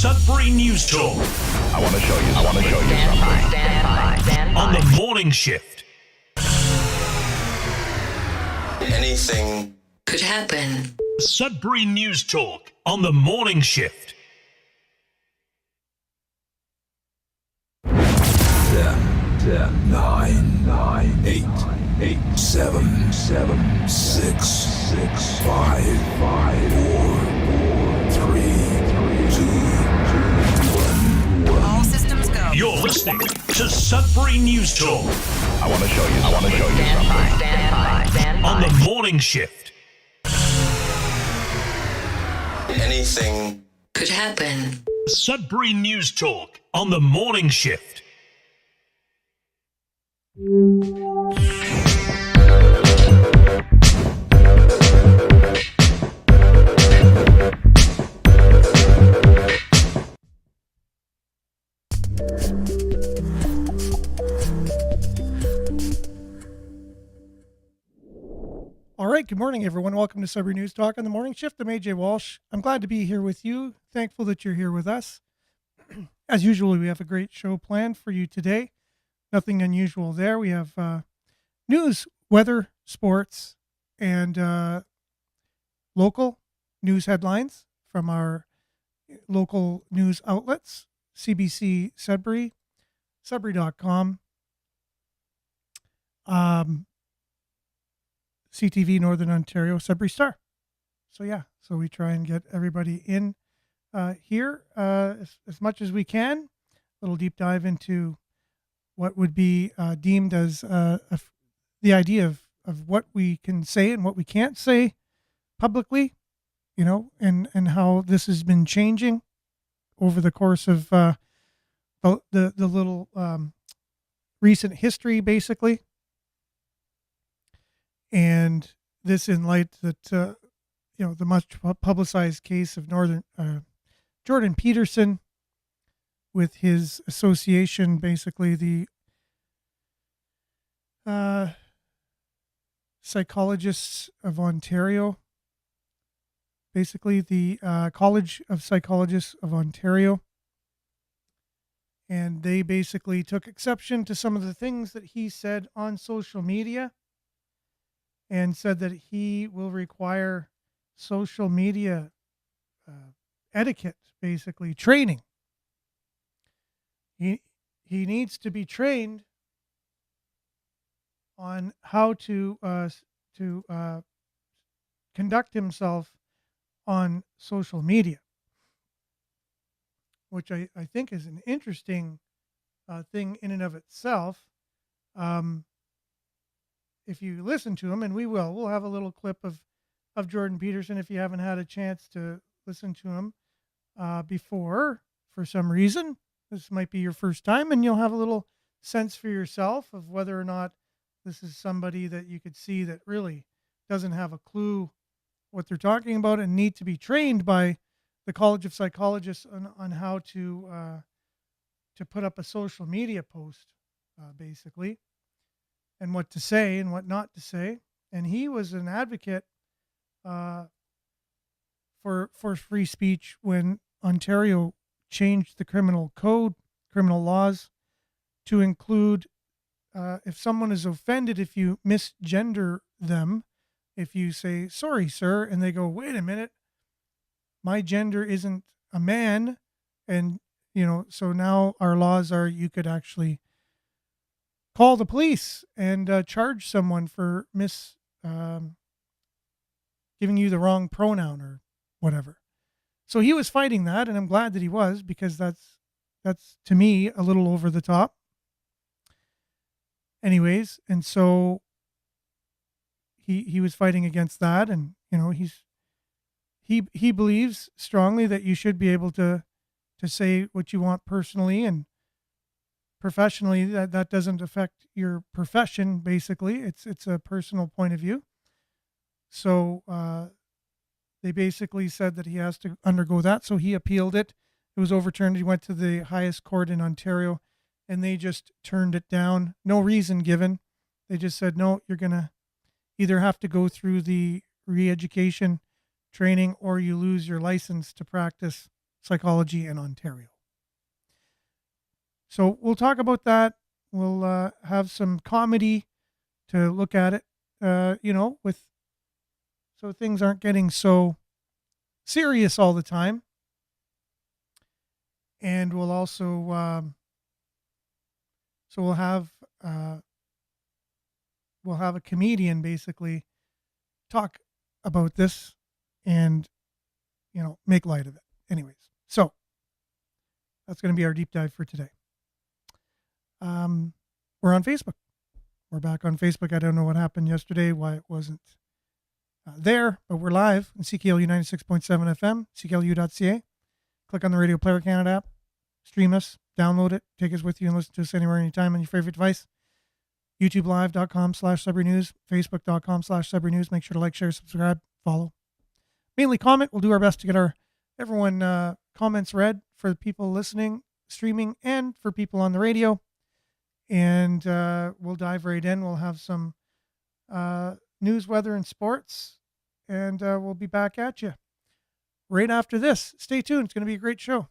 Sudbury News Talk. I want to show you something. Stand by. On the morning shift. Anything could happen. Sudbury News Talk on the morning shift. 10, 9, 8, 7, 6, 5, 4, 3, 2, 1. All systems go. You're listening to Sudbury News Talk. I want to show you something. Stand by. On the morning shift. anything could happen. Sudbury News Talk on the morning shift. All right, good morning, everyone. Welcome to Sudbury News Talk on the morning shift. I'm AJ Walsh. I'm glad to be here with you. Thankful that you're here with us. As usual, we have a great show planned for you today. Nothing unusual there. We have news, weather, sports, and local news headlines from our local news outlets, CBC Sudbury, Sudbury.com, CTV Northern Ontario, Sudbury Star. So we try and get everybody in here as much as we can. A little deep dive into what would be deemed as the idea of what we can say and what we can't say publicly, you know, and how this has been changing over the course of the little recent history, basically. And this in light that, the much publicized case of Jordan Peterson with his association, basically the Psychologists of Ontario, basically the College of Psychologists of Ontario. And they basically took exception to some of the things that he said on social media, and said that he will require social media etiquette, basically training. He needs to be trained on how to conduct himself on social media, which I think is an interesting thing in and of itself. If you listen to him, and we'll have a little clip of Jordan Peterson if you haven't had a chance to listen to him before for some reason. This might be your first time, and you'll have a little sense for yourself of whether or not this is somebody that you could see that really doesn't have a clue what they're talking about and need to be trained by the College of Psychologists on how to put up a social media post, basically, and what to say and what not to say. And he was an advocate for free speech when Ontario changed the criminal laws to include if someone is offended, if you misgender them, if you say, "Sorry, sir," and they go, "Wait a minute, my gender isn't a man," and so now our laws are you could actually call the police and charge someone for giving you the wrong pronoun or whatever. So he was fighting that, and I'm glad that he was, because that's to me a little over the top. Anyways, and so he was fighting against that, and he believes strongly that you should be able to say what you want personally and professionally. That doesn't affect your profession. Basically, it's a personal point of view. So they basically said that he has to undergo that. So he appealed it. It was overturned. He went to the highest court in Ontario, and they just turned it down. No reason given. They just said, no, you're going to either have to go through the re-education training or you lose your license to practice psychology in Ontario. So we'll talk about that. We'll have some comedy to look at it, with so things aren't getting so serious all the time. And we'll also we'll have a comedian basically talk about this and make light of it. Anyways, so that's going to be our deep dive for today. We're on Facebook. We're back on Facebook. I don't know what happened yesterday, why it wasn't there, but we're live on CKLU 96.7 FM, cklu.ca. Click on the Radio Player Canada app, stream us, download it, take us with you, and listen to us anywhere, anytime on your favorite device. YouTubelive.com/Sudbury News, Facebook.com/Sudbury News. Make sure to like, share, subscribe, follow. Mainly comment. We'll do our best to get everyone comments read for the people listening, streaming, and for people on the radio. And we'll dive right in. We'll have some news, weather, and sports. And we'll be back at you right after this. Stay tuned. It's going to be a great show.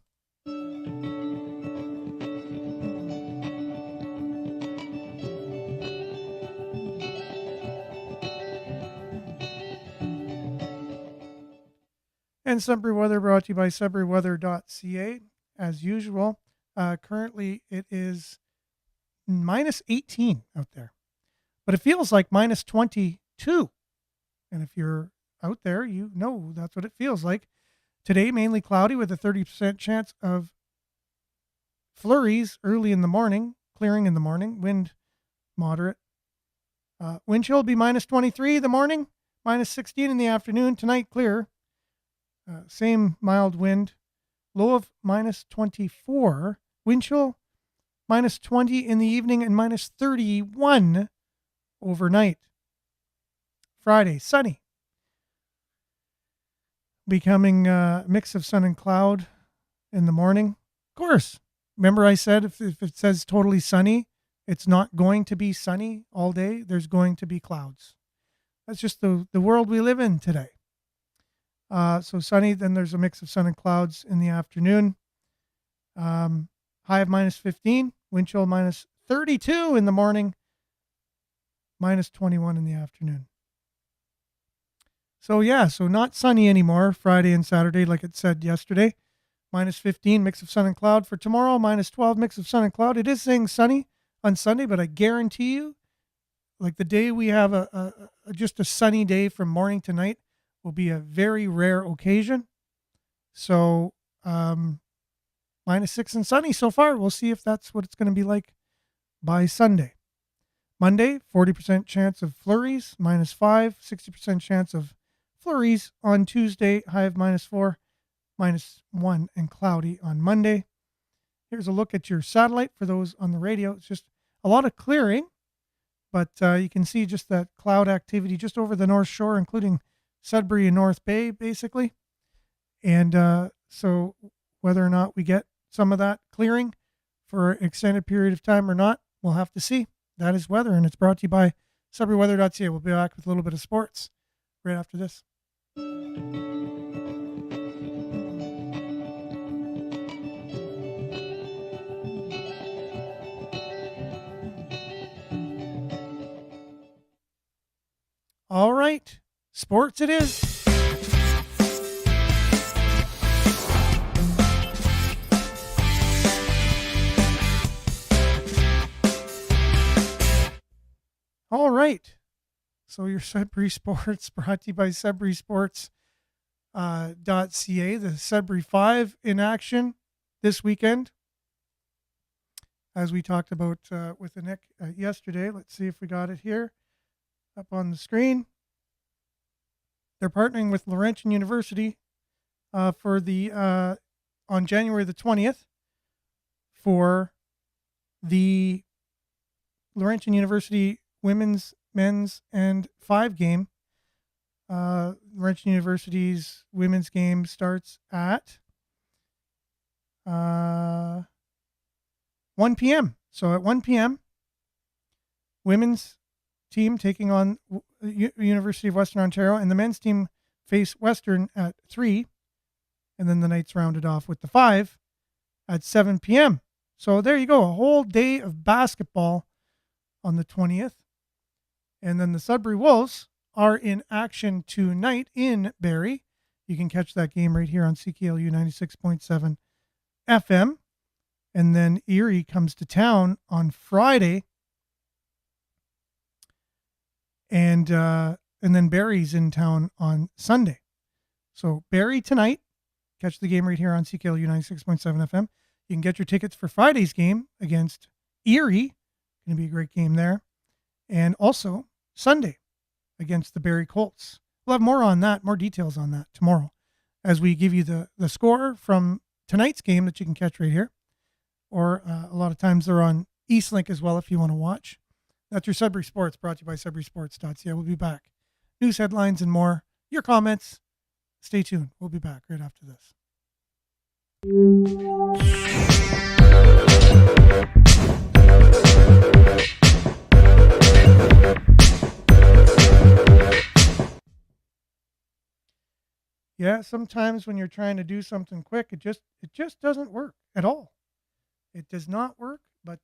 And Sudbury Weather brought to you by sudburyweather.ca. As usual, currently it is minus 18 out there, but it feels like minus 22. And if you're out there, you know that's what it feels like. Today, mainly cloudy with a 30% chance of flurries early in the morning, clearing in the morning, wind moderate. Wind chill will be minus 23 in the morning, minus 16 in the afternoon. Tonight, clear. Same mild wind, low of minus 24. Wind chill minus 20 in the evening and minus 31 overnight. Friday, sunny. Becoming a mix of sun and cloud in the morning. Of course, remember I said if it says totally sunny, it's not going to be sunny all day. There's going to be clouds. That's just the world we live in today. So sunny, then there's a mix of sun and clouds in the afternoon. High of minus 15, wind chill minus 32 in the morning, minus 21 in the afternoon. So not sunny anymore, Friday and Saturday, like it said yesterday. Minus 15, mix of sun and cloud. For tomorrow, minus 12, mix of sun and cloud. It is saying sunny on Sunday, but I guarantee you, like the day we have just a sunny day from morning to night, will be a very rare occasion. So minus 6 and sunny so far. We'll see if that's what it's going to be like by Sunday. Monday, 40% chance of flurries, minus 5, 60% chance of flurries on Tuesday, high of minus 4, minus 1, and cloudy on Monday. Here's a look at your satellite for those on the radio. It's just a lot of clearing, but you can see just that cloud activity just over the North Shore, including Sudbury and North Bay, basically. And so whether or not we get some of that clearing for an extended period of time or not, we'll have to see. That is weather, and it's brought to you by sudburyweather.ca. We'll be back with a little bit of sports right after this. All right, sports it is. All right. So your Sudbury Sports brought to you by Sudbury Sports .ca. The Sudbury 5 in action this weekend. As we talked about with the Nick yesterday. Let's see if we got it here up on the screen. They're partnering with Laurentian University for the on January the 20th for the Laurentian University women's, men's, and 5 game. Laurentian University's women's game starts at 1 p.m. So at 1 p.m., women's team taking on University of Western Ontario, and the men's team face Western at 3. And then the night's rounded off with the 5 at 7 p.m. So there you go, a whole day of basketball on the 20th. And then the Sudbury Wolves are in action tonight in Barrie. You can catch that game right here on CKLU 96.7 FM. And then Erie comes to town on Friday. And then Barrie's in town on Sunday. So Barrie tonight, catch the game right here on CKLU 96.7 FM. You can get your tickets for Friday's game against Erie. Going to be a great game there. And also Sunday against the Barrie Colts. We'll have more on that, more details on that tomorrow as we give you the score from tonight's game that you can catch right here. Or a lot of times they're on Eastlink as well if you want to watch. That's your Sudbury Sports, brought to you by SudburySports.ca. We'll be back. News headlines and more. Your comments. Stay tuned. We'll be back right after this. Yeah, sometimes when you're trying to do something quick, it just doesn't work at all. It does not work, but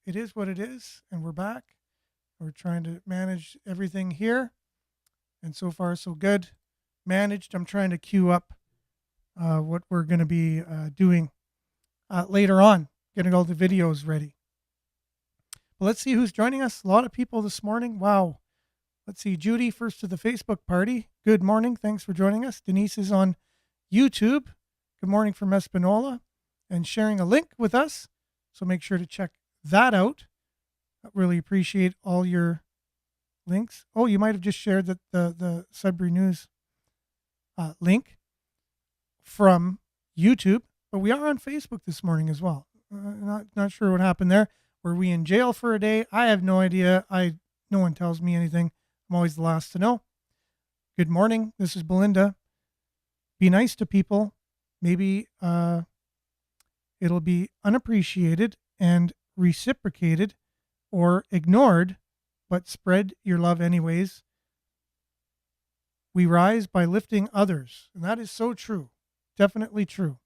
it is what it is, and we're back. We're trying to manage everything here, and so far so good. Managed. I'm trying to queue up what we're going to be doing later on, getting all the videos ready. But let's see who's joining us. A lot of people this morning. Wow. Let's see. Judy, first to the Facebook party. Good morning. Thanks for joining us. Denise is on YouTube. Good morning from Espanola and sharing a link with us. So make sure to check that out. I really appreciate all your links. Oh, you might have just shared the Sudbury News link from YouTube, but we are on Facebook this morning as well. Not sure what happened there. Were we in jail for a day? I have no idea. No one tells me anything. I'm always the last to know. Good morning. This is Belinda. Be nice to people. Maybe it'll be unappreciated and reciprocated or ignored, but spread your love anyways. We rise by lifting others. And that is so true. Definitely true.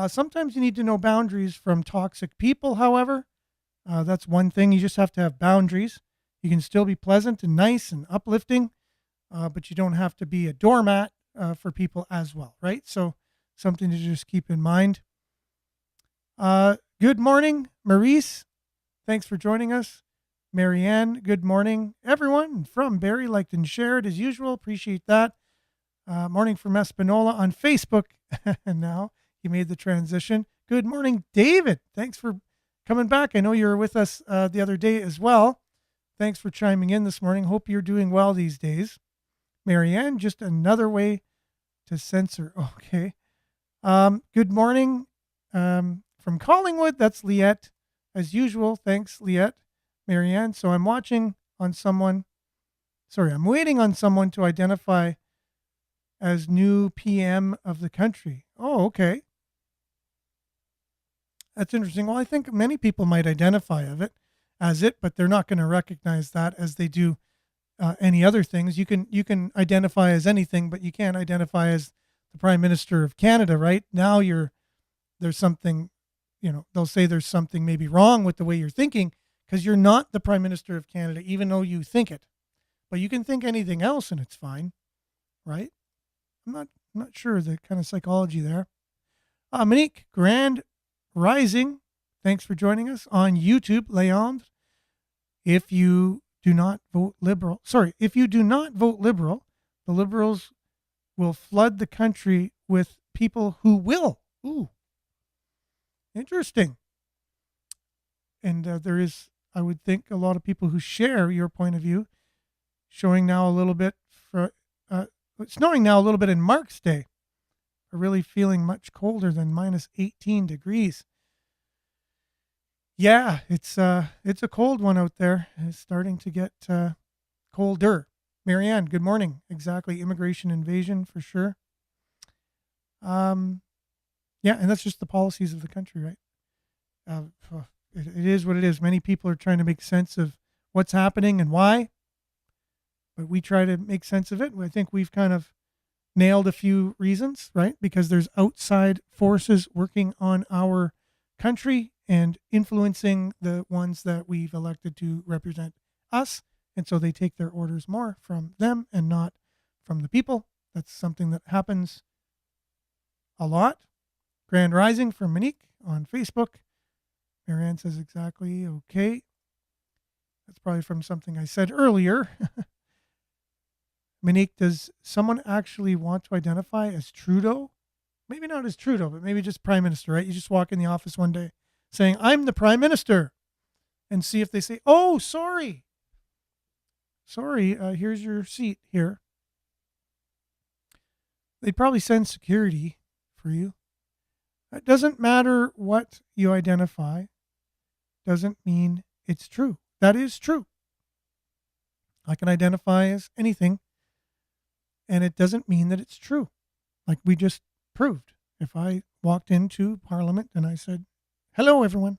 Sometimes you need to know boundaries from toxic people, however. That's one thing. You just have to have boundaries. You can still be pleasant and nice and uplifting, but you don't have to be a doormat for people as well, right? So something to just keep in mind. Good morning, Maurice. Thanks for joining us. Marianne, good morning. Everyone from Barrie liked and shared as usual. Appreciate that. Morning from Espanola on Facebook. And now you made the transition. Good morning, David. Thanks for coming back. I know you were with us the other day as well. Thanks for chiming in this morning. Hope you're doing well these days. Marianne, just another way to censor. Okay. Good morning from Collingwood. That's Liette. As usual, thanks, Liette. Marianne. So I'm waiting on someone to identify as new PM of the country. Oh, okay. That's interesting. Well, I think many people might identify as it, but they're not going to recognize that as they do any other things. You can identify as anything, but you can't identify as the Prime Minister of Canada, right? Now there's something, they'll say there's something maybe wrong with the way you're thinking because you're not the Prime Minister of Canada, even though you think it. But you can think anything else and it's fine, right? I'm not sure the kind of psychology there. Monique, Grand Rising, thanks for joining us on YouTube. Leandre, if you do not vote Liberal, the Liberals will flood the country with people who will. Ooh, interesting. And there is, I would think, a lot of people who share your point of view. Showing now a little bit snowing now a little bit in Mark's Day. We're really feeling much colder than minus 18 degrees. Yeah, it's a cold one out there. It's starting to get colder. Marianne, good morning. Exactly, immigration invasion for sure. Yeah, and that's just the policies of the country, right? It is what it is. Many people are trying to make sense of what's happening and why, but we try to make sense of it. I think we've kind of nailed a few reasons, right? Because there's outside forces working on our country and influencing the ones that we've elected to represent us. And so they take their orders more from them and not from the people. That's something that happens a lot. Grand Rising from Monique on Facebook. Marianne says exactly okay. That's probably from something I said earlier. Monique, does someone actually want to identify as Trudeau? Maybe not as Trudeau, but maybe just Prime Minister, right? You just walk in the office one day saying, I'm the Prime Minister, and see if they say, oh, sorry. Sorry, here's your seat here. They'd probably send security for you. It doesn't matter what you identify. Doesn't mean it's true. That is true. I can identify as anything, and it doesn't mean that it's true. Like we just proved. If I walked into Parliament and I said, hello, everyone,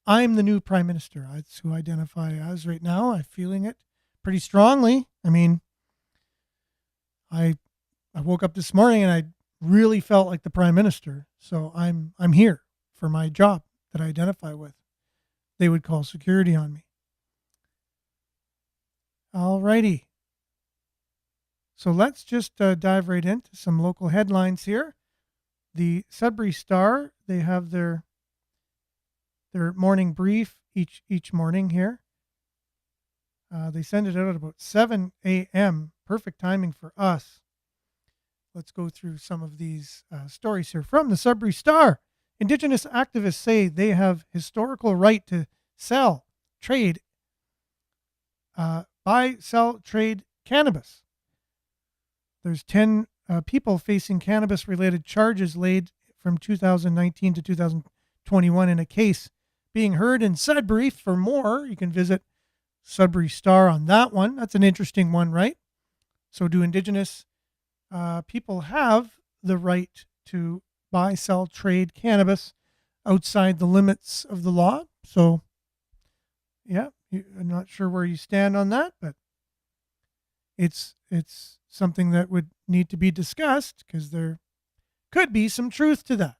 I'm the new Prime Minister. That's who I identify as right now. I'm feeling it pretty strongly. I mean, I woke up this morning and I really felt like the Prime Minister. So I'm here for my job that I identify with. They would call security on me. All righty. So let's just dive right into some local headlines here. The Sudbury Star, they have their morning brief each morning here. They send it out at about 7 a.m. Perfect timing for us. Let's go through some of these stories here from the Sudbury Star. Indigenous activists say they have historical right to sell, trade, buy, sell, trade cannabis. There's 10 people facing cannabis-related charges laid from 2019 to 2021 in a case being heard in Sudbury. For more, you can visit Sudbury Star on that one. That's an interesting one, right? So do Indigenous people have the right to buy, sell, trade cannabis outside the limits of the law? So, yeah, I'm not sure where you stand on that, but it's something that would need to be discussed because there could be some truth to that.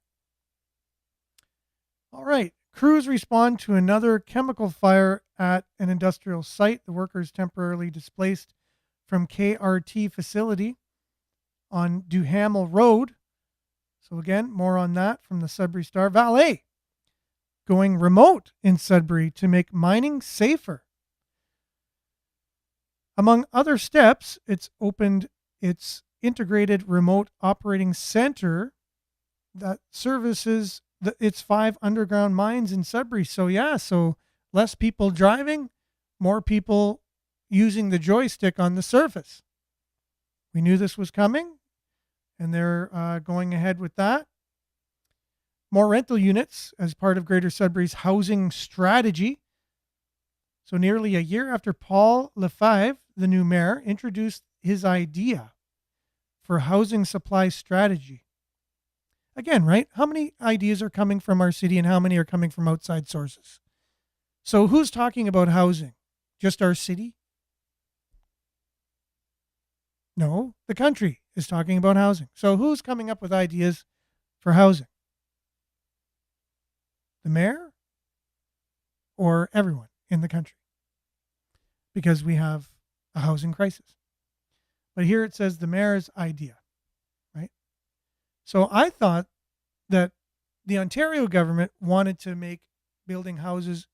All right. Crews respond to another chemical fire at an industrial site. The workers temporarily displaced from KRT facility on Duhamel Road. So again, more on that from the Sudbury Star. Valet going remote in Sudbury to make mining safer. Among other steps, it's opened its integrated remote operating center that services its 5 underground mines in Sudbury. So yeah, so less people driving, more people using the joystick on the surface. We knew this was coming, and they're going ahead with that. More rental units as part of Greater Sudbury's housing strategy. So nearly a year after Paul Lefebvre, the new mayor, introduced his idea for housing supply strategy. Again, right? How many ideas are coming from our city and how many are coming from outside sources? So who's talking about housing? Just our city? No, the country is talking about housing. So who's coming up with ideas for housing? The mayor or everyone in the country? Because we have a housing crisis. But here it says the mayor's idea, right? So I thought that the Ontario government wanted to make building houses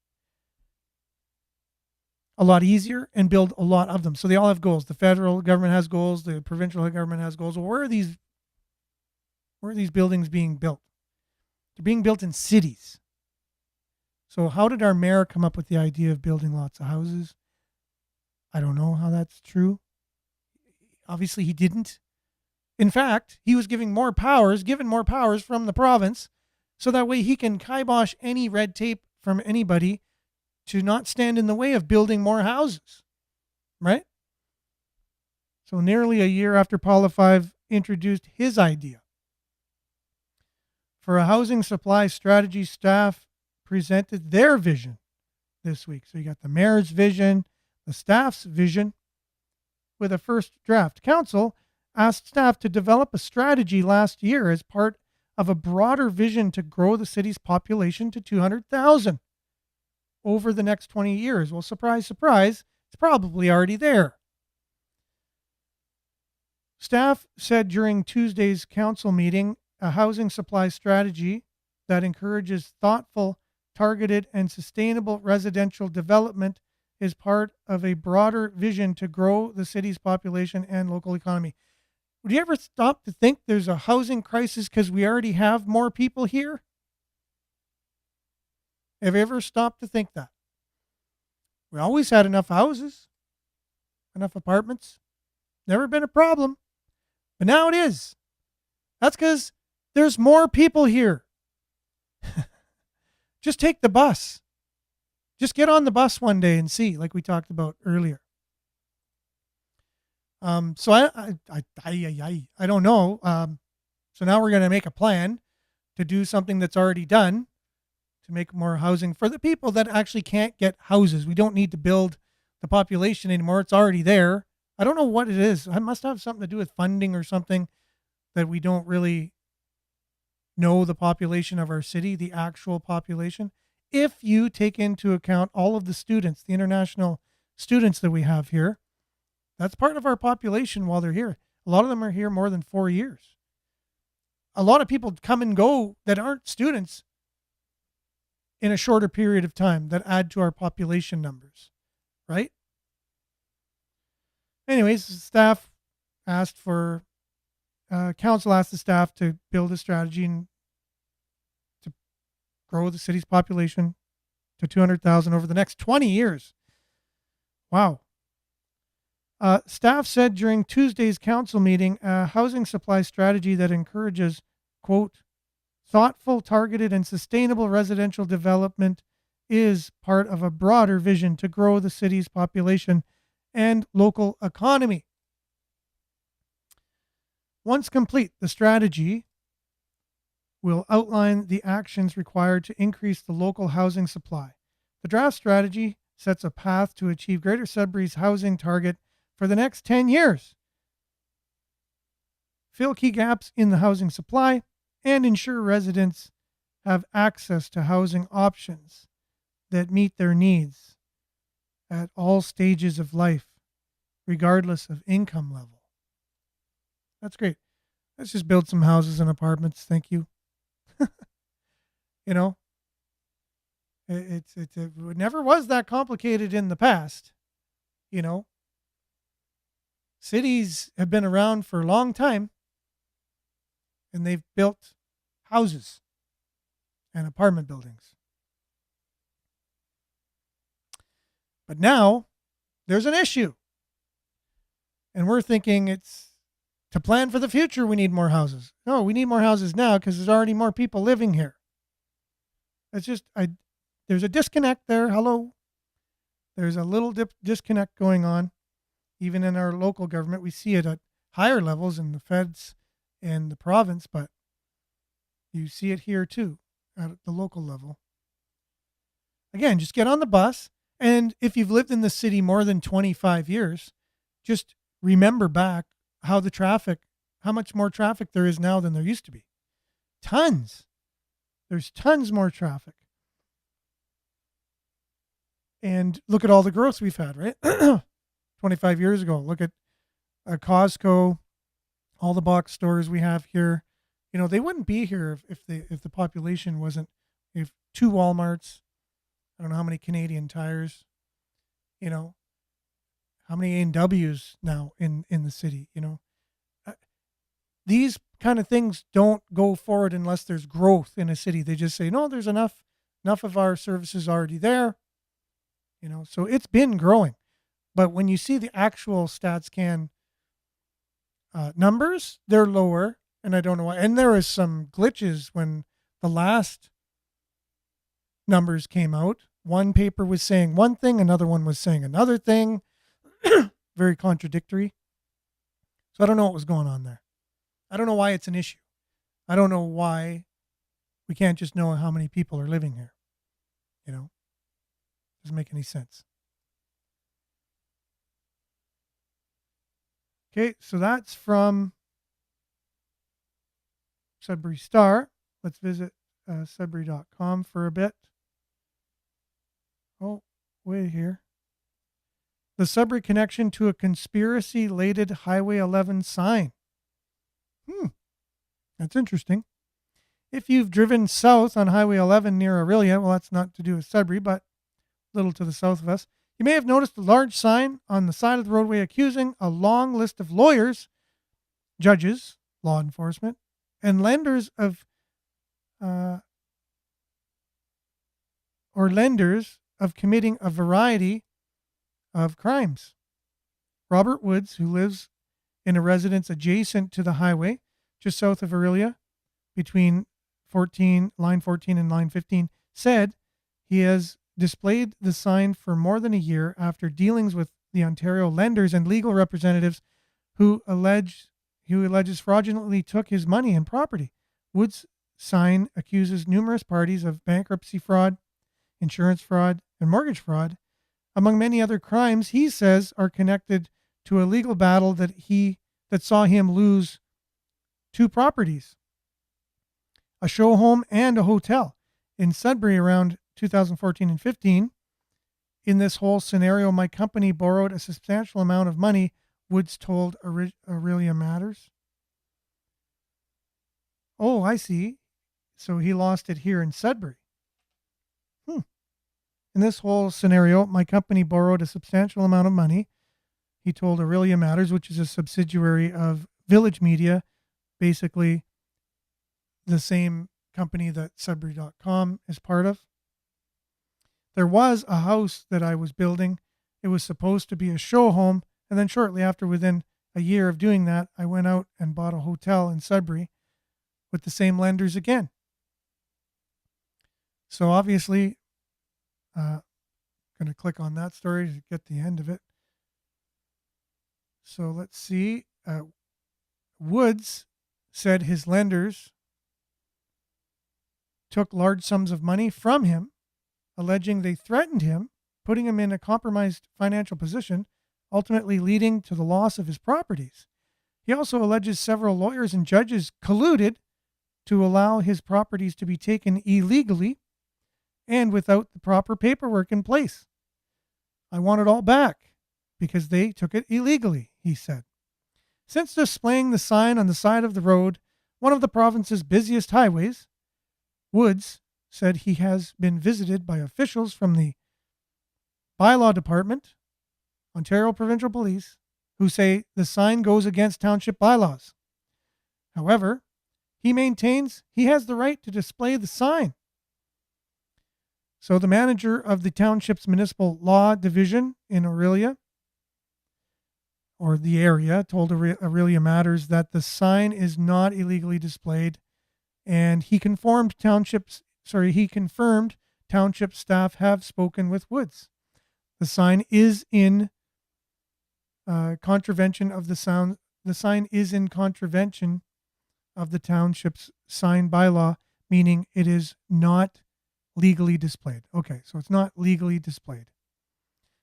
a lot easier and build a lot of them. So they all have goals. The federal government has goals. The provincial government has goals. Well, where are these buildings being built? They're being built in cities. So how did our mayor come up with the idea of building lots of houses? I don't know how that's true. Obviously, he didn't. In fact, he was given more powers from the province, so that way he can kibosh any red tape from anybody to not stand in the way of building more houses, right? So nearly a year after Paul Lefebvre introduced his idea for a housing supply strategy, staff presented their vision this week. So you got the mayor's vision, the staff's vision, with a first draft. Council asked staff to develop a strategy last year as part of a broader vision to grow the city's population to 200,000 over the next 20 years. Well, surprise, surprise, it's probably already there. Staff said during Tuesday's council meeting, a housing supply strategy that encourages thoughtful, targeted, and sustainable residential development is part of a broader vision to grow the city's population and local economy. Would you ever stop to think there's a housing crisis because we already have more people here? Have you ever stopped to think that? We always had enough houses, enough apartments. Never been a problem. But now it is. That's because there's more people here. Just take the bus. Just get on the bus one day and see, like we talked about earlier. So I don't know. So now we're going to make a plan to do something that's already done to make more housing for the people that actually can't get houses. We don't need to build the population anymore. It's already there. I don't know what it is. It must have something to do with funding or something that we don't really know the population of our city, the actual population. If you take into account all of the students, the international students that we have here, that's part of our population while they're here. A lot of them are here more than 4 years. A lot of people come and go that aren't students in a shorter period of time that add to our population numbers, right? Anyways, staff asked for, council asked the staff to build a strategy and to grow the city's population to 200,000 over the next 20 years. Wow. Staff said during Tuesday's council meeting, a housing supply strategy that encourages, quote, thoughtful, targeted, and sustainable residential development is part of a broader vision to grow the city's population and local economy. Once complete, the strategy will outline the actions required to increase the local housing supply. The draft strategy sets a path to achieve Greater Sudbury's housing target for the next 10 years, fill key gaps in the housing supply, and ensure residents have access to housing options that meet their needs at all stages of life, regardless of income level. That's great. Let's just build some houses and apartments. Thank you. You know, it never was that complicated in the past. You know, cities have been around for a long time, and they've built houses and apartment buildings. But now there's an issue. And we're thinking it's to plan for the future, we need more houses. No, we need more houses now because there's already more people living here. It's just, there's a disconnect there. Hello. There's a little disconnect going on. Even in our local government, we see it at higher levels in the feds and the province, but you see it here too at the local level. Again, just get on the bus. And if you've lived in the city more than 25 years, just remember back how much more traffic there is now than there used to be. Tons. There's tons more traffic. And look at all the growth we've had, right? 25 years ago. Look at Costco, all the box stores we have here. You know, they wouldn't be here if the population wasn't, if 2 Walmarts, I don't know how many Canadian Tires, you know, how many A&Ws now in the city, you know. These kind of things don't go forward unless there's growth in a city. They just say, no, there's enough of our services already there, you know. So it's been growing. But when you see the actual StatsCan numbers, they're lower, and I don't know why. And there was some glitches when the last numbers came out. One paper was saying one thing, another one was saying another thing. Very contradictory. So I don't know what was going on there. I don't know why it's an issue. I don't know why we can't just know how many people are living here. You know, doesn't make any sense. Okay, so that's from Sudbury Star. Let's visit Sudbury.com for a bit. Oh, wait here. The Sudbury connection to a conspiracy-laden Highway 11 sign. That's interesting. If you've driven south on Highway 11 near Aurelia, well, that's not to do with Sudbury, but a little to the south of us, you may have noticed a large sign on the side of the roadway accusing a long list of lawyers, judges, law enforcement, and lenders of committing a variety of crimes. Robert Woods, who lives in a residence adjacent to the highway, just south of Aurelia, between line 14 and line 15, said he has displayed the sign for more than a year after dealings with the Ontario lenders and legal representatives who alleges fraudulently took his money and property. Woods' sign accuses numerous parties of bankruptcy fraud, insurance fraud, and mortgage fraud, among many other crimes he says are connected to a legal battle that saw him lose 2 properties, a show home and a hotel in Sudbury around 2014 and 15. In this whole scenario, my company borrowed a substantial amount of money, Woods told Aurelia Matters. Oh, I see. So he lost it here in Sudbury. In this whole scenario, my company borrowed a substantial amount of money, he told Aurelia Matters, which is a subsidiary of Village Media, basically the same company that Sudbury.com is part of. There was a house that I was building. It was supposed to be a show home. And then shortly after, within a year of doing that, I went out and bought a hotel in Sudbury with the same lenders again. So obviously, going to click on that story to get the end of it. So let's see. Woods said his lenders took large sums of money from him, alleging they threatened him, putting him in a compromised financial position, ultimately leading to the loss of his properties. He also alleges several lawyers and judges colluded to allow his properties to be taken illegally and without the proper paperwork in place. I want it all back because they took it illegally, he said. Since displaying the sign on the side of the road, one of the province's busiest highways, Woods said he has been visited by officials from the Bylaw Department, Ontario Provincial Police, who say the sign goes against township bylaws. However, he maintains he has the right to display the sign. So the manager of the township's municipal law division in Aurelia, or the area, told Aurelia Matters that the sign is not illegally displayed, and he confirmed township staff have spoken with Woods. The sign is in contravention of the sound. The sign is in contravention of the township's sign bylaw, meaning it is not legally displayed. Okay, so it's not legally displayed.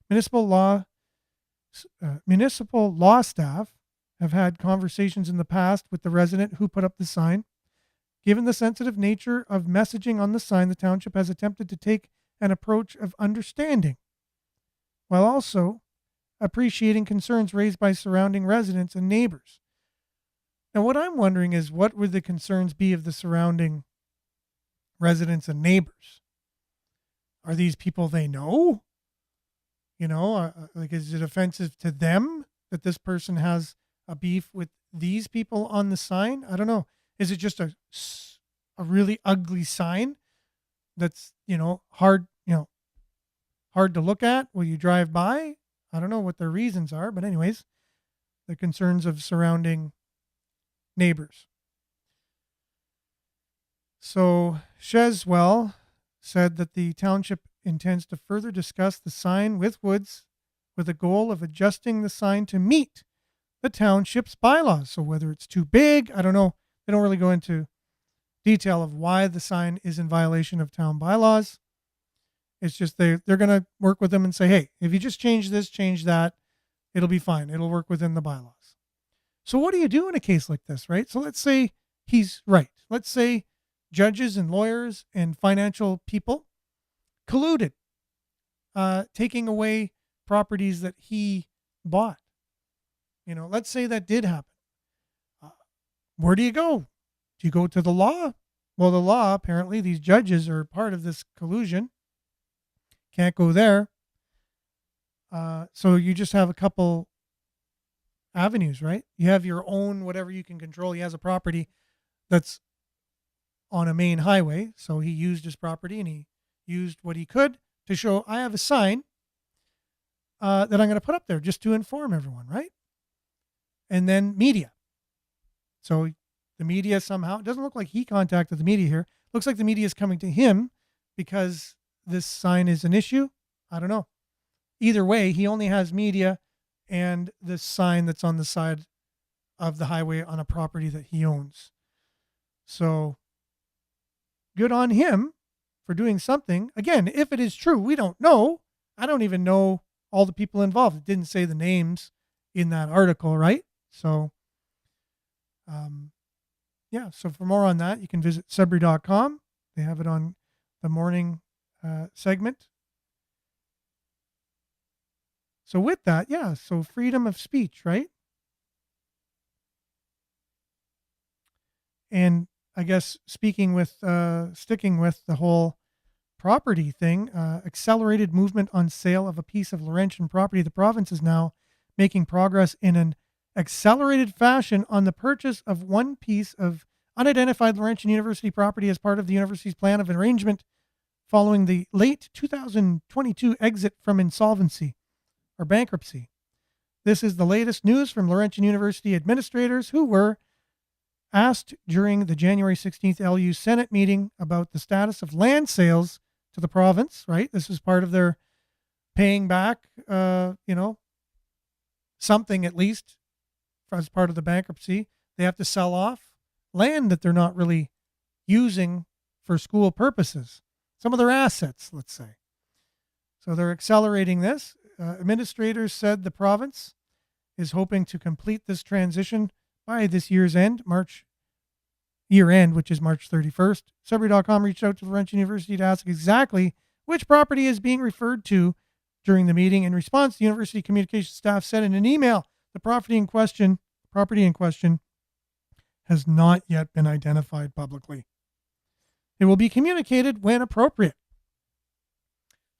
Municipal law staff have had conversations in the past with the resident who put up the sign. Given the sensitive nature of messaging on the sign, the township has attempted to take an approach of understanding, while also appreciating concerns raised by surrounding residents and neighbors. Now, what I'm wondering is, what would the concerns be of the surrounding residents and neighbors? Are these people they know? Like, is it offensive to them that this person has a beef with these people on the sign? I don't know. Is it just a really ugly sign that's, hard to look at when you drive by? I don't know what their reasons are, but anyways, the concerns of surrounding neighbors. So Sheswell said that the township intends to further discuss the sign with Woods with a goal of adjusting the sign to meet the township's bylaws. So whether it's too big, I don't know. They don't really go into detail of why the sign is in violation of town bylaws. It's just they're going to work with them and say, hey, if you just change this, change that, it'll be fine. It'll work within the bylaws. So what do you do in a case like this, right? So let's say he's right. Let's say judges and lawyers and financial people colluded, taking away properties that he bought. Let's say that did happen. Where do you go? Do you go to the law? Well, the law, apparently, these judges are part of this collusion. Can't go there. So you just have a couple avenues, right? You have your own, whatever you can control. He has a property that's on a main highway. So he used his property and he used what he could to show, I have a sign that I'm going to put up there just to inform everyone, right? And then media. So the media somehow, it doesn't look like he contacted the media here. Looks like the media is coming to him because this sign is an issue. I don't know. Either way, he only has media and this sign that's on the side of the highway on a property that he owns. So good on him for doing something. Again, if it is true, we don't know. I don't even know all the people involved. It didn't say the names in that article, right? So, yeah. So for more on that, you can visit Sudbury.com. They have it on the morning segment. So with that, yeah. So freedom of speech, right? And I guess sticking with the whole property thing, accelerated movement on sale of a piece of Laurentian property. The province is now making progress in an accelerated fashion on the purchase of one piece of unidentified Laurentian University property as part of the university's plan of arrangement following the late 2022 exit from insolvency or bankruptcy. This is the latest news from Laurentian University administrators who were asked during the January 16th LU Senate meeting about the status of land sales to the province, right? This is part of their paying back, something at least as part of the bankruptcy. They have to sell off land that they're not really using for school purposes. Some of their assets, let's say. So they're accelerating this. Administrators said the province is hoping to complete this transition by this year's end, year end, which is March 31st. Sudbury.com reached out to Laurentian University to ask exactly which property is being referred to during the meeting. In response, the university communications staff said in an email, the property in question has not yet been identified publicly. It will be communicated when appropriate.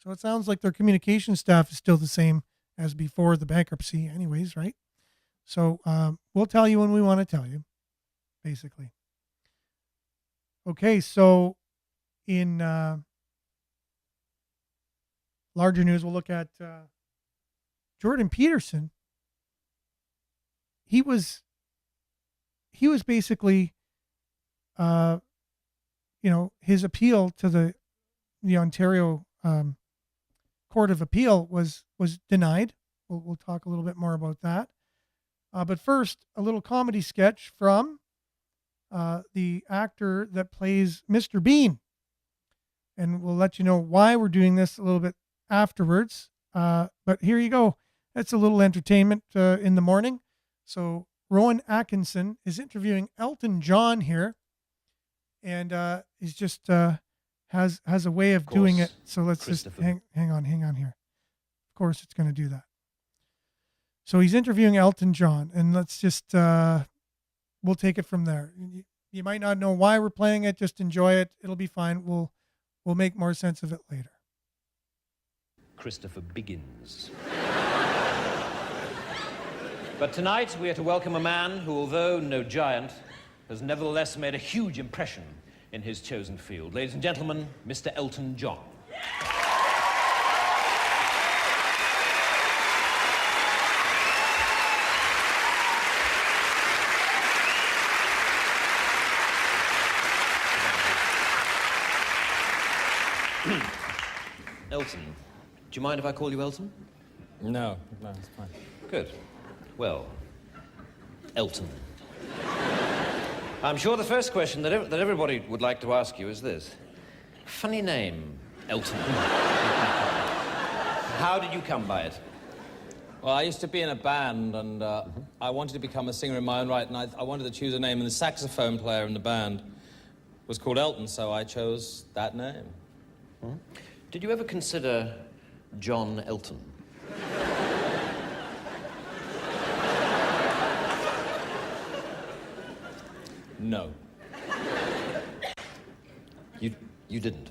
So it sounds like their communication staff is still the same as before the bankruptcy anyways, right? So we'll tell you when we want to tell you, basically. Okay, so in larger news, we'll look at Jordan Peterson. He was basically, his appeal to the Ontario Court of Appeal was denied. We'll talk a little bit more about that. But first, a little comedy sketch from the actor that plays Mr. Bean. And we'll let you know why we're doing this a little bit afterwards. But here you go. That's a little entertainment in the morning. So Rowan Atkinson is interviewing Elton John here. And he's just has a way of doing it. So let's just hang on here. Of course, it's going to do that. So he's interviewing Elton John, and let's just, we'll take it from there. You might not know why we're playing it. Just enjoy it. It'll be fine. We'll make more sense of it later. Christopher Biggins. But tonight we are to welcome a man who, although no giant, has nevertheless made a huge impression in his chosen field. Ladies and gentlemen, Mr. Elton John. Elton, do you mind if I call you Elton? No, it's fine. Good. Well, Elton. I'm sure the first question that everybody would like to ask you is this. Funny name, Elton. How did you come by it? Well, I used to be in a band, and I wanted to become a singer in my own right, and I wanted to choose a name, and the saxophone player in the band was called Elton, so I chose that name. Did you ever consider John Elton? No. You didn't?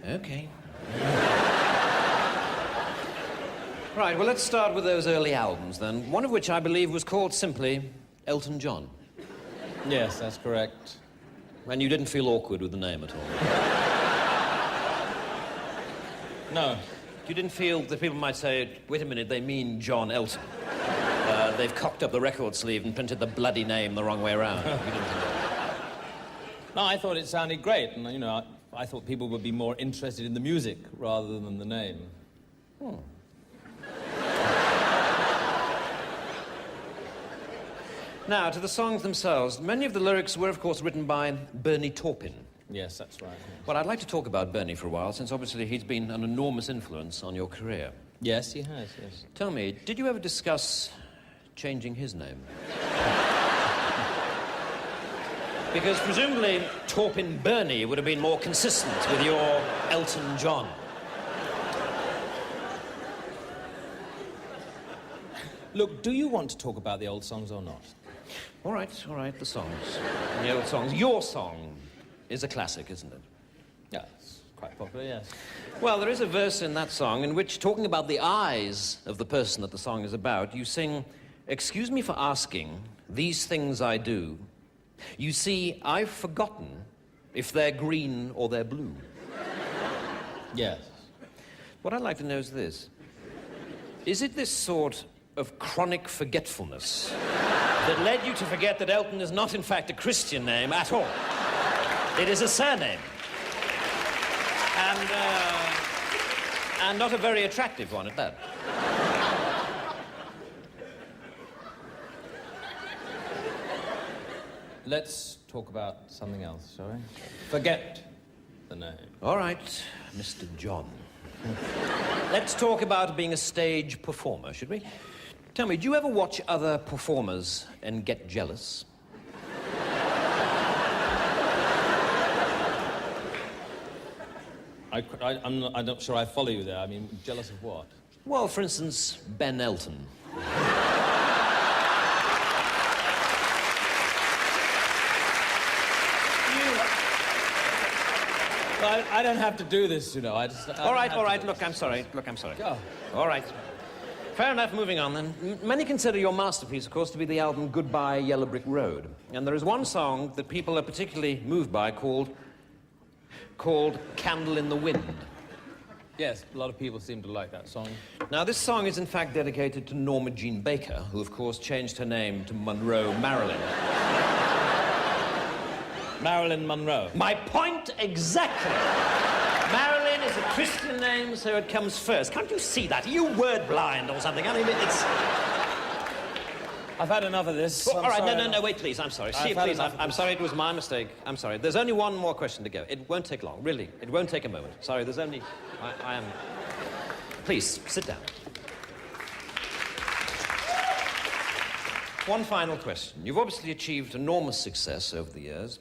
Okay. Right, well, let's start with those early albums, then. One of which I believe was called simply Elton John. Yes, that's correct. And you didn't feel awkward with the name at all? No. You didn't feel that people might say, wait a minute, they mean John Elton. They've cocked up the record sleeve and printed the bloody name the wrong way around. You didn't think that? No, I thought it sounded great, and, you know, I thought people would be more interested in the music rather than the name. Now, to the songs themselves, many of the lyrics were, of course, written by Bernie Taupin. Yes, that's right. Yes. Well, I'd like to talk about Bernie for a while, since obviously he's been an enormous influence on your career. Yes, he has, yes. Tell me, did you ever discuss changing his name? Because presumably Taupin Bernie would have been more consistent with your Elton John. Look, do you want to talk about the old songs or not? All right, the songs. The old songs. Your song is a classic, isn't it? Yeah, it's quite popular, yes. Well, there is a verse in that song in which, talking about the eyes of the person that the song is about, you sing, "Excuse me for asking, these things I do. You see, I've forgotten if they're green or they're blue." Yes. What I'd like to know is this. Is it this sort of chronic forgetfulness that led you to forget that Elton is not, in fact, a Christian name at all? It is a surname. And not a very attractive one at that. Let's talk about something else, shall we? Forget the name. All right, Mr. John. Let's talk about being a stage performer, should we? Tell me, do you ever watch other performers and get jealous? I'm not sure I follow you there. I mean, jealous of what? Well, for instance, Ben Elton. Well, I don't have to do this, you know. All right. Look, I'm sorry. Go. All right. Fair enough, moving on then. Many consider your masterpiece, of course, to be the album Goodbye Yellow Brick Road. And there is one song that people are particularly moved by called Candle in the Wind. Yes, a lot of people seem to like that song. Now, this song is in fact dedicated to Norma Jean Baker, who, of course, changed her name to Monroe Marilyn. Marilyn Monroe. My point exactly. Marilyn is a Christian name, so it comes first. Can't you see that? Are you word blind or something? I mean, it's... I've had enough of this. All right, no, wait, please. I'm sorry. See, please, I'm sorry, it was my mistake. I'm sorry. There's only one more question to go. It won't take long, really. It won't take a moment. Sorry, there's only... I am... Please, sit down. One final question. You've obviously achieved enormous success over the years,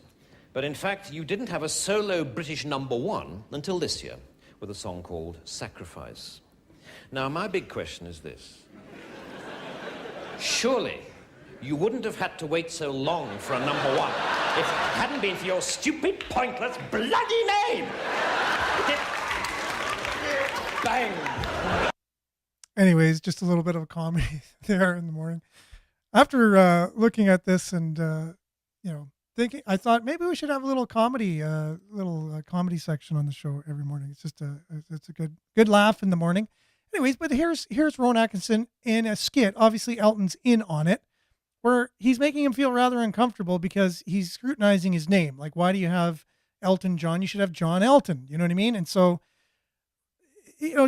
but in fact, you didn't have a solo British #1 until this year, with a song called Sacrifice. Now, my big question is this. Surely, you wouldn't have had to wait so long for a #1 if it hadn't been for your stupid, pointless, bloody name! Bang! Anyways, just a little bit of a comedy there in the morning. After looking at this and, thinking, I thought maybe we should have a little comedy, comedy section on the show every morning. It's just it's a good laugh in the morning. Anyways, but here's Rowan Atkinson in a skit. Obviously, Elton's in on it, where he's making him feel rather uncomfortable because he's scrutinizing his name. Like, why do you have Elton John? You should have John Elton. You know what I mean? And so,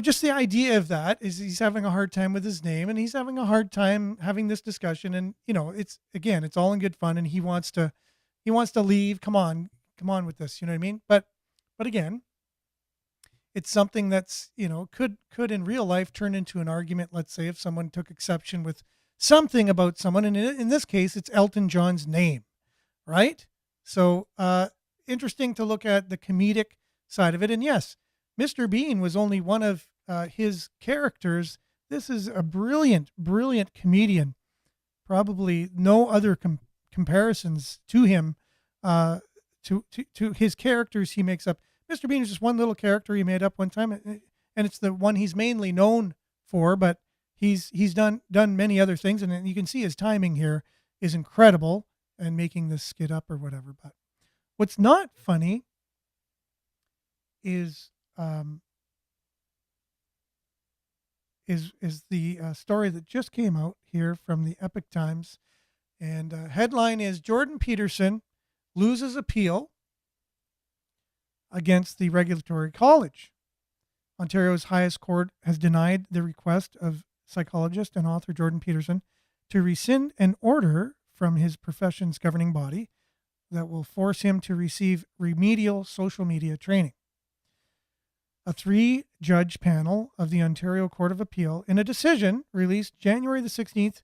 just the idea of that is he's having a hard time with his name, and he's having a hard time having this discussion. And it's all in good fun, and he wants to leave. Come on with this. You know what I mean? But again, it's something that's, could in real life turn into an argument. Let's say if someone took exception with something about someone, and in this case, it's Elton John's name, right? So interesting to look at the comedic side of it. And yes, Mr. Bean was only one of his characters. This is a brilliant, brilliant comedian. Probably no other comparisons to him, to his characters he makes up. Mr. Bean is just one little character he made up one time, and it's the one he's mainly known for. But he's done many other things, and you can see his timing here is incredible, and making this skit up or whatever. But what's not funny is the story that just came out here from the Epic Times, and headline is Jordan Peterson loses appeal against the regulatory college. Ontario's highest court has denied the request of psychologist and author Jordan Peterson to rescind an order from his profession's governing body that will force him to receive remedial social media training. A 3-judge panel of the Ontario Court of Appeal, in a decision released January the 16th,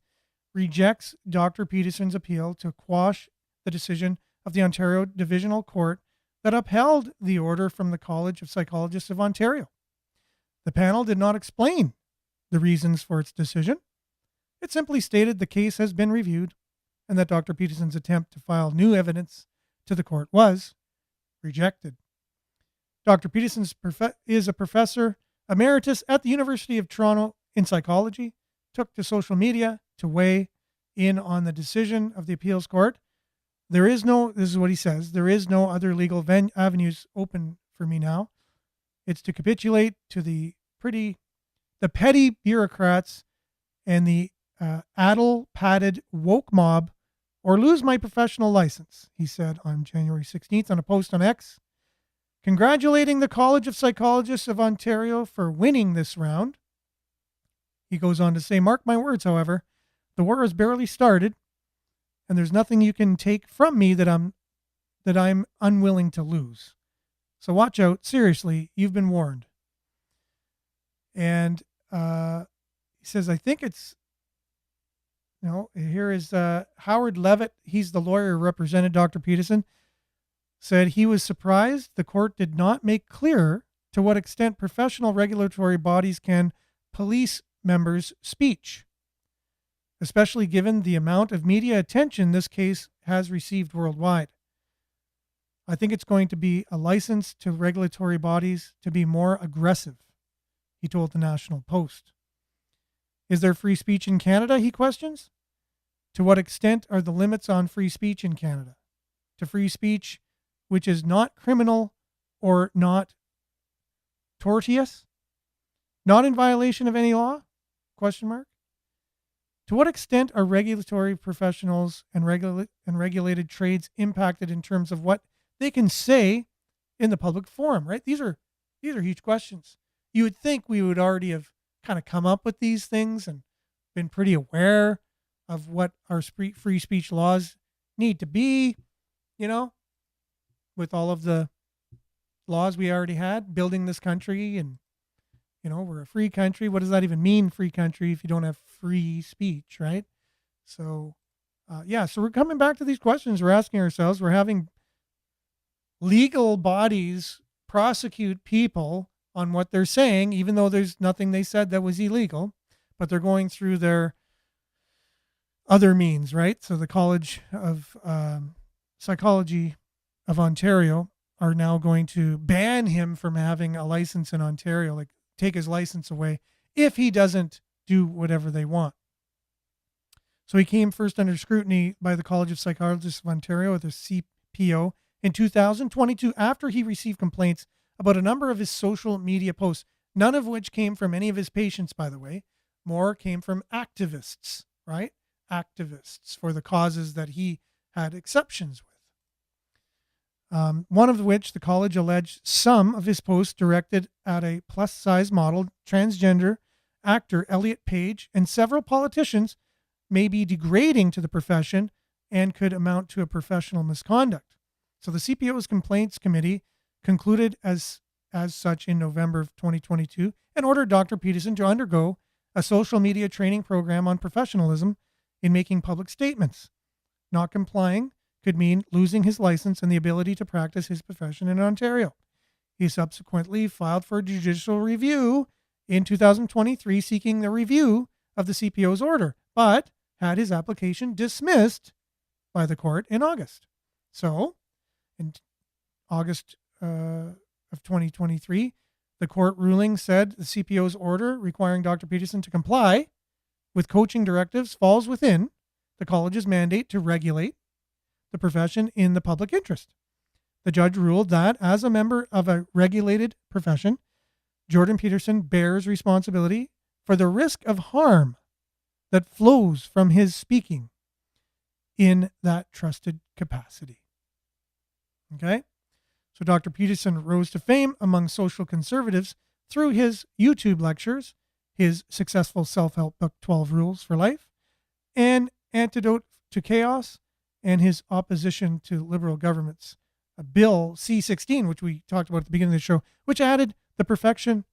rejects Dr. Peterson's appeal to quash the decision of the Ontario Divisional Court that upheld the order from the College of Psychologists of Ontario. The panel did not explain the reasons for its decision. It simply stated the case has been reviewed and that Dr. Peterson's attempt to file new evidence to the court was rejected. Dr. Peterson is a professor emeritus at the University of Toronto in psychology, took to social media to weigh in on the decision of the appeals court. This is what he says, there is no other legal avenues open for me now. It's to capitulate to the petty bureaucrats and the addle-padded woke mob or lose my professional license, he said on January 16th on a post on X. Congratulating the College of Psychologists of Ontario for winning this round. He goes on to say, mark my words, however, the war has barely started, and there's nothing you can take from me that I'm unwilling to lose. So watch out. Seriously, you've been warned. And he says, I think it's, here is Howard Levitt. He's the lawyer who represented Dr. Peterson. Said he was surprised the court did not make clear to what extent professional regulatory bodies can police members' speech, especially given the amount of media attention this case has received worldwide. I think it's going to be a license to regulatory bodies to be more aggressive, he told the National Post. Is there free speech in Canada, he questions? To what extent are the limits on free speech in Canada? To free speech which is not criminal or not tortious, not in violation of any law? Question mark. To what extent are regulatory professionals and regulated trades impacted in terms of what they can say in the public forum? Right? These are huge questions. You would think we would already have kind of come up with these things and been pretty aware of what our free speech laws need to be, with all of the laws we already had building this country. And, we're a free country. What does that even mean, free country, if you don't have free speech, right? So, so we're coming back to these questions. We're asking ourselves, we're having legal bodies prosecute people on what they're saying, even though there's nothing they said that was illegal, but they're going through their other means, right? So the College of Psychology of Ontario are now going to ban him from having a license in Ontario, like take his license away if he doesn't do whatever they want. So he came first under scrutiny by the College of Psychologists of Ontario, or the CPO, in 2022 after he received complaints about a number of his social media posts, none of which came from any of his patients, by the way. More came from activists, right? Activists for the causes that he had exceptions with. One of which the college alleged some of his posts directed at a plus-size model, transgender actor Elliot Page, and several politicians may be degrading to the profession and could amount to a professional misconduct. So the CPO's complaints committee concluded as as such in November of 2022 and ordered Dr. Peterson to undergo a social media training program on professionalism in making public statements. Not complying could mean losing his license and the ability to practice his profession in Ontario. He subsequently filed for judicial review in 2023, seeking the review of the CPO's order, but had his application dismissed by the court in August. So, in August of 2023, the court ruling said the CPO's order requiring Dr. Peterson to comply with coaching directives falls within the college's mandate to regulate the profession in the public interest. The judge ruled that as a member of a regulated profession, Jordan Peterson bears responsibility for the risk of harm that flows from his speaking in that trusted capacity. Okay? So Dr. Peterson rose to fame among social conservatives through his YouTube lectures, his successful self-help book, 12 Rules for Life, and Antidote to Chaos, and his opposition to liberal governments. Bill C-16, which we talked about at the beginning of the show, which added the protection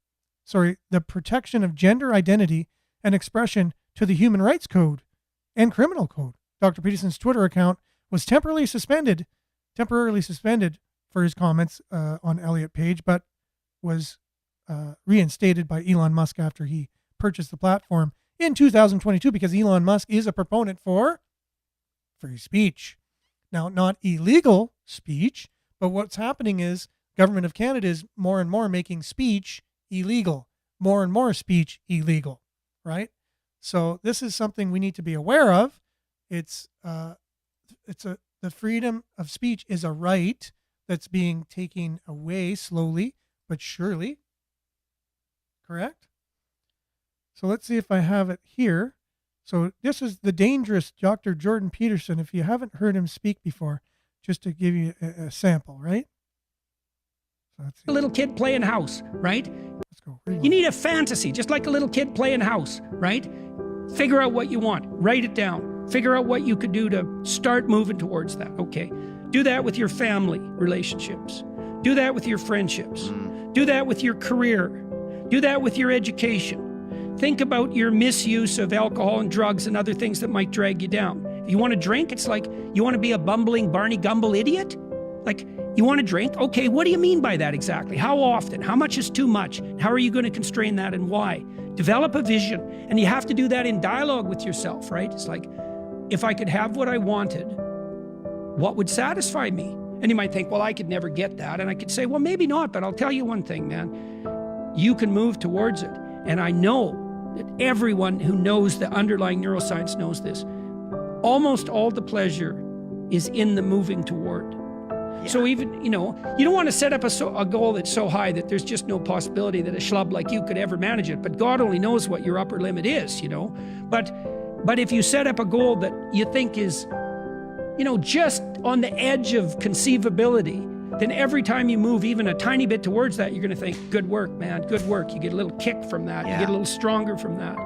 of gender identity and expression to the Human Rights Code and Criminal Code. Dr. Peterson's Twitter account was temporarily suspended for his comments on Elliott Page, but was reinstated by Elon Musk after he purchased the platform in 2022 because Elon Musk is a proponent for free speech. Now, not illegal speech, but what's happening is government of Canada is more and more making speech illegal, more and more speech illegal, right? So this is something we need to be aware of. The freedom of speech is a right that's being taken away slowly but surely. Correct? So let's see if I have it here. So this is the dangerous Dr. Jordan Peterson. If you haven't heard him speak before, just to give you a sample, right? So let's see. A little kid playing house, right? Let's go. You need a fantasy, just like a little kid playing house, right? Figure out what you want. Write it down. Figure out what you could do to start moving towards that. Okay. Do that with your family relationships. Do that with your friendships. Do that with your career. Do that with your education. Think about your misuse of alcohol and drugs and other things that might drag you down. If you want to drink, it's like, you want to be a bumbling Barney Gumble idiot? Like, you want to drink? Okay, what do you mean by that exactly? How often? How much is too much? How are you going to constrain that and why? Develop a vision. And you have to do that in dialogue with yourself, right? It's like, if I could have what I wanted, what would satisfy me? And you might think, well, I could never get that. And I could say, well, maybe not, but I'll tell you one thing, man. You can move towards it. And I know that everyone who knows the underlying neuroscience knows this. Almost all the pleasure is in the moving toward. Yeah. So even, you don't want to set up a goal that's so high that there's just no possibility that a schlub like you could ever manage it. But God only knows what your upper limit is, But if you set up a goal that you think is, just on the edge of conceivability, then every time you move even a tiny bit towards that, you're going to think, good work, man, good work. You get a little kick from that. Yeah. You get a little stronger from that.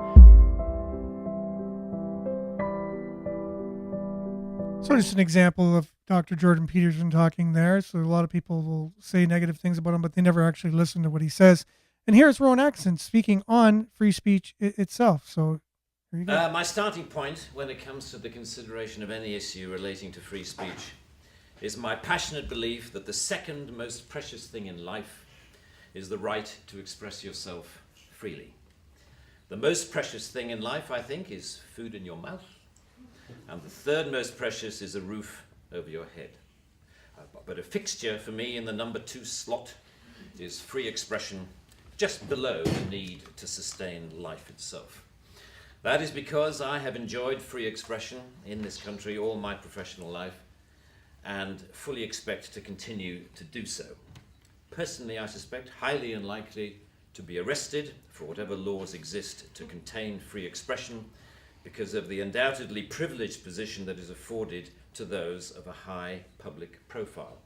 So just an example of Dr. Jordan Peterson talking there. So a lot of people will say negative things about him, but they never actually listen to what he says. And here's Rowan Atkinson speaking on free speech itself. So here you go. My starting point when it comes to the consideration of any issue relating to free speech is my passionate belief that the second most precious thing in life is the right to express yourself freely. The most precious thing in life, I think, is food in your mouth. And the third most precious is a roof over your head. But a fixture for me in the number 2 slot is free expression, just below the need to sustain life itself. That is because I have enjoyed free expression in this country all my professional life, and fully expect to continue to do so. Personally, I suspect highly unlikely to be arrested for whatever laws exist to contain free expression because of the undoubtedly privileged position that is afforded to those of a high public profile.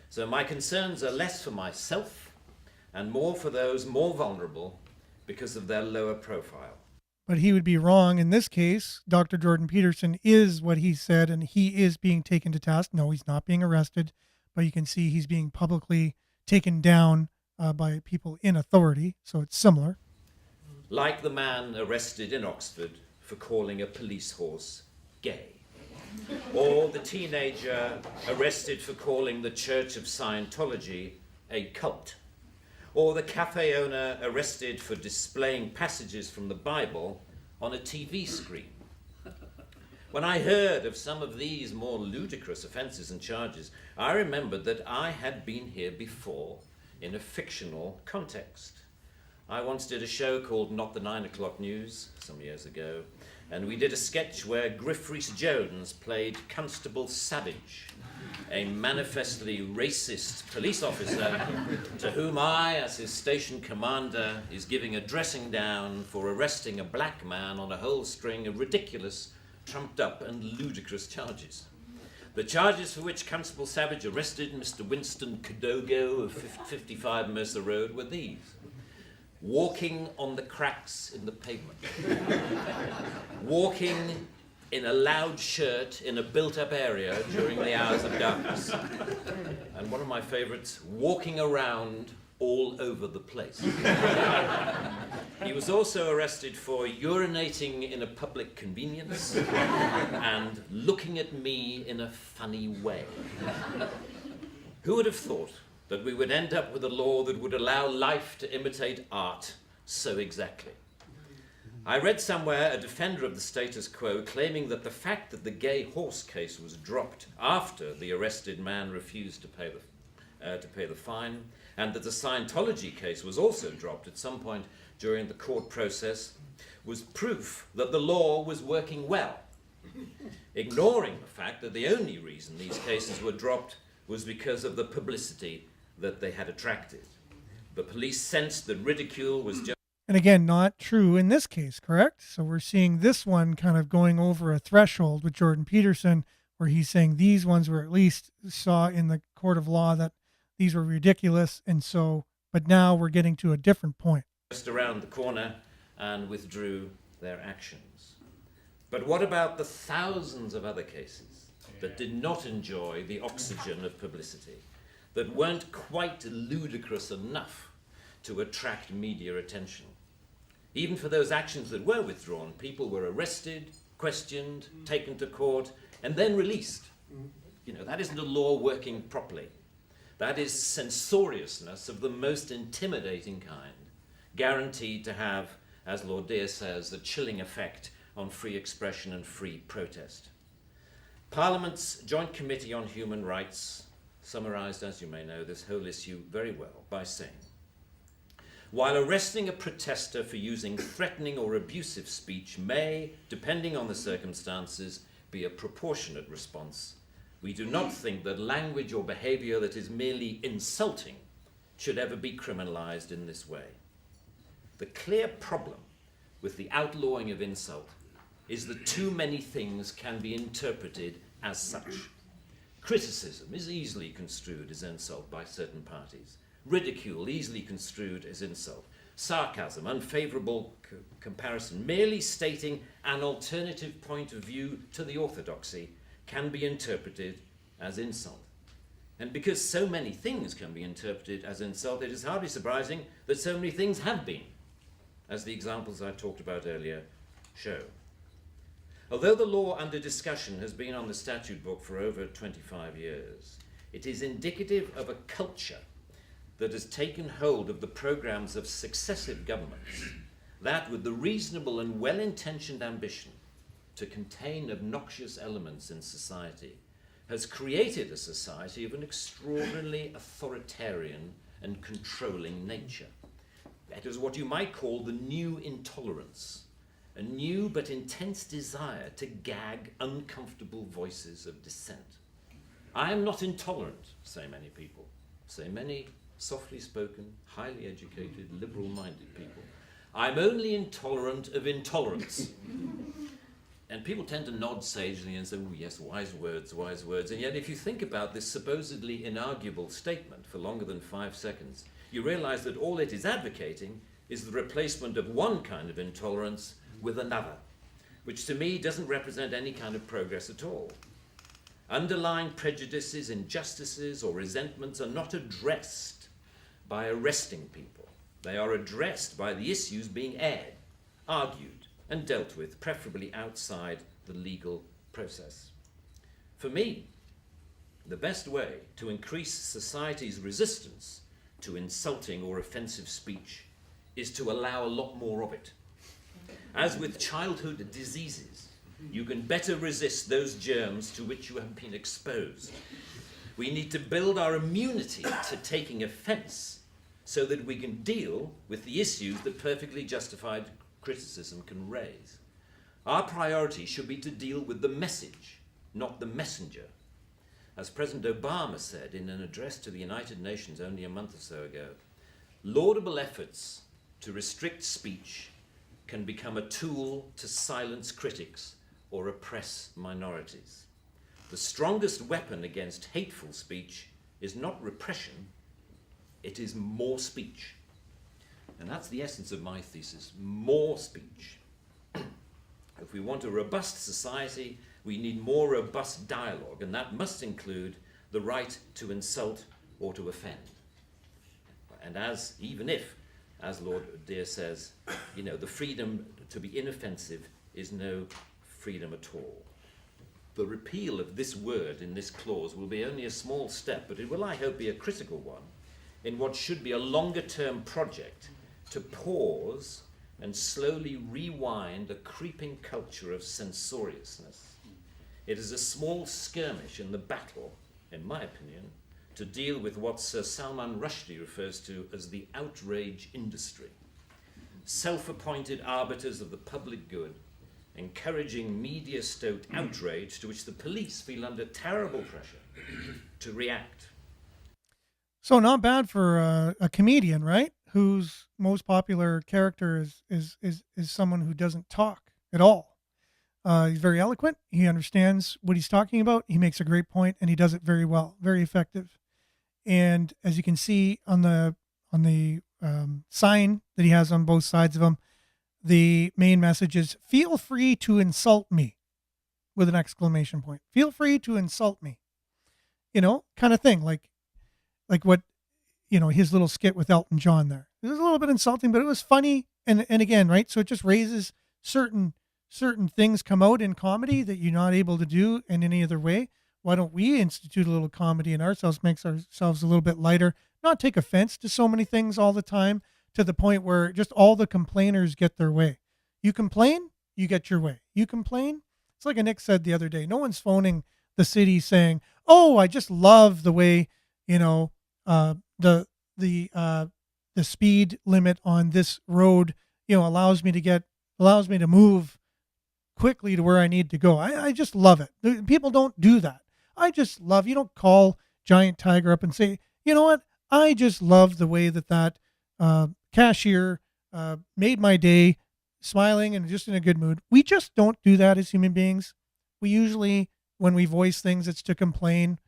So my concerns are less for myself and more for those more vulnerable because of their lower profile. But he would be wrong. In this case, Dr. Jordan Peterson is what he said, and he is being taken to task. No, he's not being arrested, but you can see he's being publicly taken down by people in authority, so it's similar. Like the man arrested in Oxford for calling a police horse gay, or the teenager arrested for calling the Church of Scientology a cult, or the cafe owner arrested for displaying passages from the Bible on a TV screen. When I heard of some of these more ludicrous offences and charges, I remembered that I had been here before in a fictional context. I once did a show called Not the 9 O'Clock News some years ago, and we did a sketch where Griff Rhys-Jones played Constable Savage, a manifestly racist police officer to whom I, as his station commander, is giving a dressing down for arresting a black man on a whole string of ridiculous, trumped up and ludicrous charges. The charges for which Constable Savage arrested Mr. Winston Kadogo of 55 Mercer Road were these: walking on the cracks in the pavement, walking in a loud shirt in a built-up area during the hours of darkness, and one of my favourites, walking around all over the place. He was also arrested for urinating in a public convenience and looking at me in a funny way. Who would have thought that we would end up with a law that would allow life to imitate art so exactly? I read somewhere a defender of the status quo claiming that the fact that the gay horse case was dropped after the arrested man refused to pay the fine, and that the Scientology case was also dropped at some point during the court process, was proof that the law was working well, ignoring the fact that the only reason these cases were dropped was because of the publicity that they had attracted. The police sensed that ridicule was just... And again, not true in this case, correct? So we're seeing this one kind of going over a threshold with Jordan Peterson, where he's saying these ones were at least saw in the court of law that these were ridiculous, and so, but now we're getting to a different point. Just around the corner and withdrew their actions. But what about the thousands of other cases that did not enjoy the oxygen of publicity, that weren't quite ludicrous enough to attract media attention? Even for those actions that were withdrawn, people were arrested, questioned, taken to court, and then released. You know, that isn't a law working properly. That is censoriousness of the most intimidating kind, guaranteed to have, as Lord Deer says, a chilling effect on free expression and free protest. Parliament's Joint Committee on Human Rights summarised, as you may know, this whole issue very well by saying, while arresting a protester for using threatening or abusive speech may, depending on the circumstances, be a proportionate response, we do not think that language or behaviour that is merely insulting should ever be criminalised in this way. The clear problem with the outlawing of insult is that too many things can be interpreted as such. Criticism is easily construed as insult by certain parties. Ridicule easily construed as insult. Sarcasm, unfavourable comparison, merely stating an alternative point of view to the orthodoxy can be interpreted as insult. And because so many things can be interpreted as insult, it is hardly surprising that so many things have been, as the examples I talked about earlier show. Although the law under discussion has been on the statute book for over 25 years, it is indicative of a culture that has taken hold of the programs of successive governments, that with the reasonable and well-intentioned ambition to contain obnoxious elements in society, has created a society of an extraordinarily authoritarian and controlling nature. That is what you might call the new intolerance, a new but intense desire to gag uncomfortable voices of dissent. I am not intolerant, say many people, say many softly spoken, highly educated, liberal-minded people. I'm only intolerant of intolerance. And people tend to nod sagely and say, oh yes, wise words, wise words. And yet if you think about this supposedly inarguable statement for longer than 5 seconds, you realize that all it is advocating is the replacement of one kind of intolerance with another, which to me doesn't represent any kind of progress at all. Underlying prejudices, injustices, or resentments are not addressed by arresting people. They are addressed by the issues being aired, argued, and dealt with, preferably outside the legal process. For me, the best way to increase society's resistance to insulting or offensive speech is to allow a lot more of it. As with childhood diseases, you can better resist those germs to which you have been exposed. We need to build our immunity to taking offense so that we can deal with the issues that perfectly justified criticism can raise. Our priority should be to deal with the message, not the messenger. As President Obama said in an address to the United Nations only a month or so ago, laudable efforts to restrict speech can become a tool to silence critics or oppress minorities. The strongest weapon against hateful speech is not repression, it is more speech. And that's the essence of my thesis, more speech. If we want a robust society, we need more robust dialogue, and that must include the right to insult or to offend. And even if, as Lord Deere says, the freedom to be inoffensive is no freedom at all. The repeal of this word in this clause will be only a small step, but it will, I hope, be a critical one in what should be a longer-term project to pause and slowly rewind a creeping culture of censoriousness. It is a small skirmish in the battle, in my opinion, to deal with what Sir Salman Rushdie refers to as the outrage industry. Self-appointed arbiters of the public good, encouraging media-stoked outrage to which the police feel under terrible pressure to react. So not bad for a comedian, right? Whose most popular character is someone who doesn't talk at all. He's very eloquent. He understands what he's talking about. He makes a great point, and he does it very well, very effective. And as you can see on the sign that he has on both sides of him, the main message is, feel free to insult me, with an exclamation point. Feel free to insult me. Kind of thing, like what, his little skit with Elton John there. It was a little bit insulting, but it was funny. And again, right? So it just raises certain things come out in comedy that you're not able to do in any other way. Why don't we institute a little comedy in ourselves, makes ourselves a little bit lighter, not take offense to so many things all the time, to the point where just all the complainers get their way. You complain, you get your way. You complain. It's like Nick said the other day, no one's phoning the city saying, oh, I just love the way, the speed limit on this road, allows me to move quickly to where I need to go. I just love it. People don't do that. You don't call Giant Tiger up and say, you know what? I just love the way that cashier made my day, smiling and just in a good mood. We just don't do that as human beings. We usually, when we voice things, it's to complain.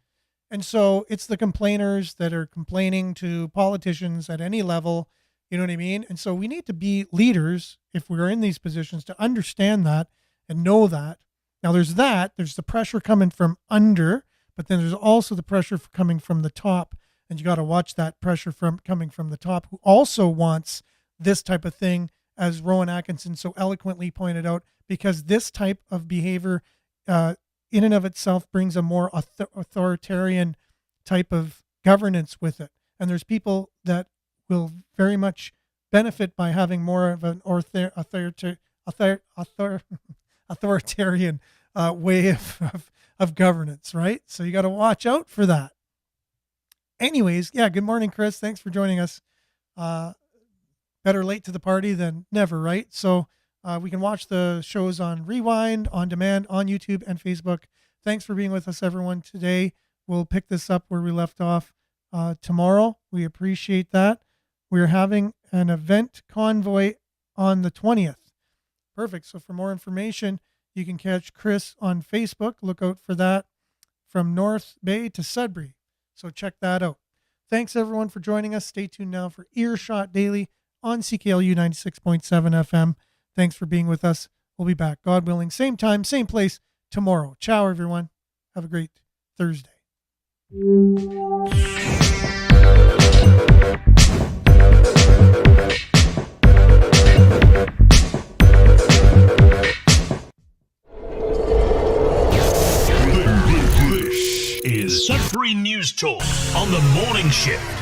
And so it's the complainers that are complaining to politicians at any level. You know what I mean? And so we need to be leaders, if we're in these positions, to understand that and know that. Now there's the pressure coming from under, but then there's also the pressure coming from the top. And you got to watch that pressure coming from the top, who also wants this type of thing, as Rowan Atkinson so eloquently pointed out, because this type of behavior in and of itself brings a more authoritarian type of governance with it. And there's people that will very much benefit by having more of an authoritarian way of governance, right? So you got to watch out for that. Anyways, yeah, good morning, Chris. Thanks for joining us. Better late to the party than never, right? So we can watch the shows on Rewind, on demand, on YouTube and Facebook. Thanks for being with us, everyone. Today, we'll pick this up where we left off tomorrow. We appreciate that. We're having an event convoy on the 20th. Perfect. So for more information, you can catch Chris on Facebook. Look out for that, from North Bay to Sudbury. So check that out. Thanks, everyone, for joining us. Stay tuned now for Earshot Daily on CKLU 96.7 FM. Thanks for being with us. We'll be back, God willing, same time, same place tomorrow. Ciao, everyone. Have a great Thursday. Shift.